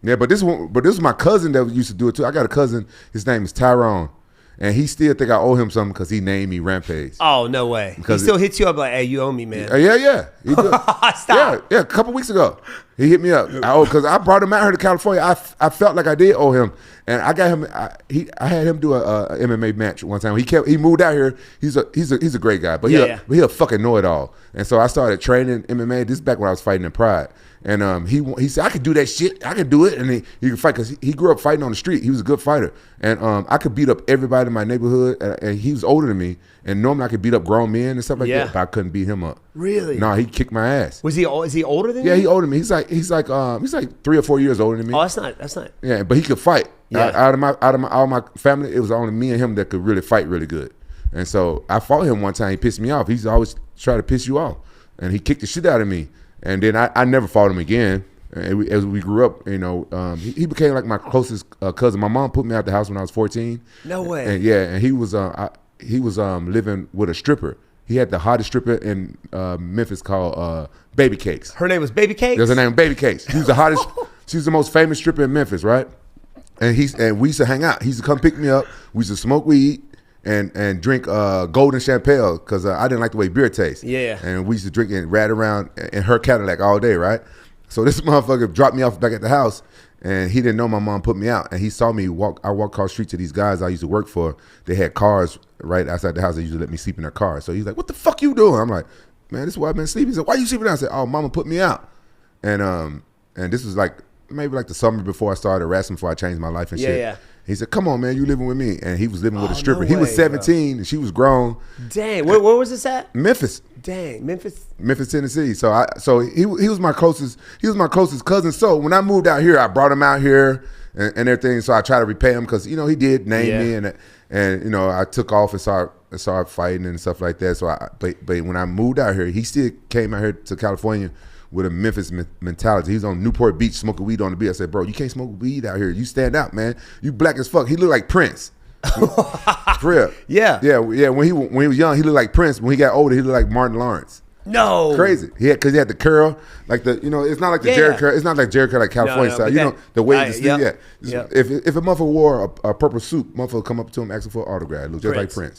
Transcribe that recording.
Yeah, but this was my cousin that used to do it too. I got a cousin. His name is Tyrone. And he still think I owe him something because he named me Rampage. Oh, no way. He still hits you up like, hey, you owe me, man. Yeah. He did. Stop. Yeah, a couple weeks ago. He hit me up. Because I brought him out here to California. I felt like I did owe him. And I got him, I had him do a MMA match one time. He moved out here. He's a great guy. But he a fucking know-it-all. And so I started training MMA. This is back when I was fighting in Pride. And he said, I could do that shit. I could do it. And he could fight because he grew up fighting on the street. He was a good fighter. And I could beat up everybody in my neighborhood. And he was older than me. And normally I could beat up grown men and stuff like that. But I couldn't beat him up. Really? No, he kicked my ass. Is he older than you? Yeah, he older than me. He's like 3 or 4 years older than me. Oh, that's not. Yeah, but he could fight. Yeah. Out of all my family, it was only me and him that could really fight really good. And so I fought him one time. He pissed me off. He's always trying to piss you off. And he kicked the shit out of me. And then I never fought him again. And as we grew up, he became like my closest cousin. My mom put me out the house when I was 14. No way. And he was living with a stripper. He had the hottest stripper in Memphis called Baby Cakes. Her name was Baby Cakes? There's her name, Baby Cakes. She was the hottest. She was the most famous stripper in Memphis, right? And we used to hang out. He used to come pick me up. We used to smoke weed and drink Golden Champagne because I didn't like the way beer tastes. Yeah. And we used to drink and ride around in her Cadillac all day, right? So this motherfucker dropped me off back at the house, and he didn't know my mom put me out. And he saw me walk. I walked across the street to these guys I used to work for. They had cars right outside the house. They used to let me sleep in their car. So he's like, "What the fuck you doing?" I'm like, "Man, this is why I've been sleeping." He said, "Why you sleeping out?" I said, "Oh, mama put me out." And this was like maybe like the summer before I started wrestling, before I changed my life and shit. Yeah. He said, "Come on, man, you living with me." And he was living with a stripper. No He was way, 17 and she was grown. Dang, where was this at? Memphis. Dang, Memphis, Tennessee. So he was my closest. He was my closest cousin. So when I moved out here, I brought him out here and everything. So I tried to repay him because he did name me and I took off and started fighting and stuff like that. So but when I moved out here, he still came out here to California with a Memphis mentality. He's on Newport Beach smoking weed on the beach. I said, "Bro, you can't smoke weed out here. You stand out, man. You black as fuck." He looked like Prince. For real. Yeah. When he was young, he looked like Prince. When he got older, he looked like Martin Lawrence. No. Crazy. Because he had the curl, like the it's not like the Jerry curl. It's not like Jerry curl like California style. The way If a motherfucker wore a purple suit, motherfucker come up to him asking for an autograph. It looked just like Prince.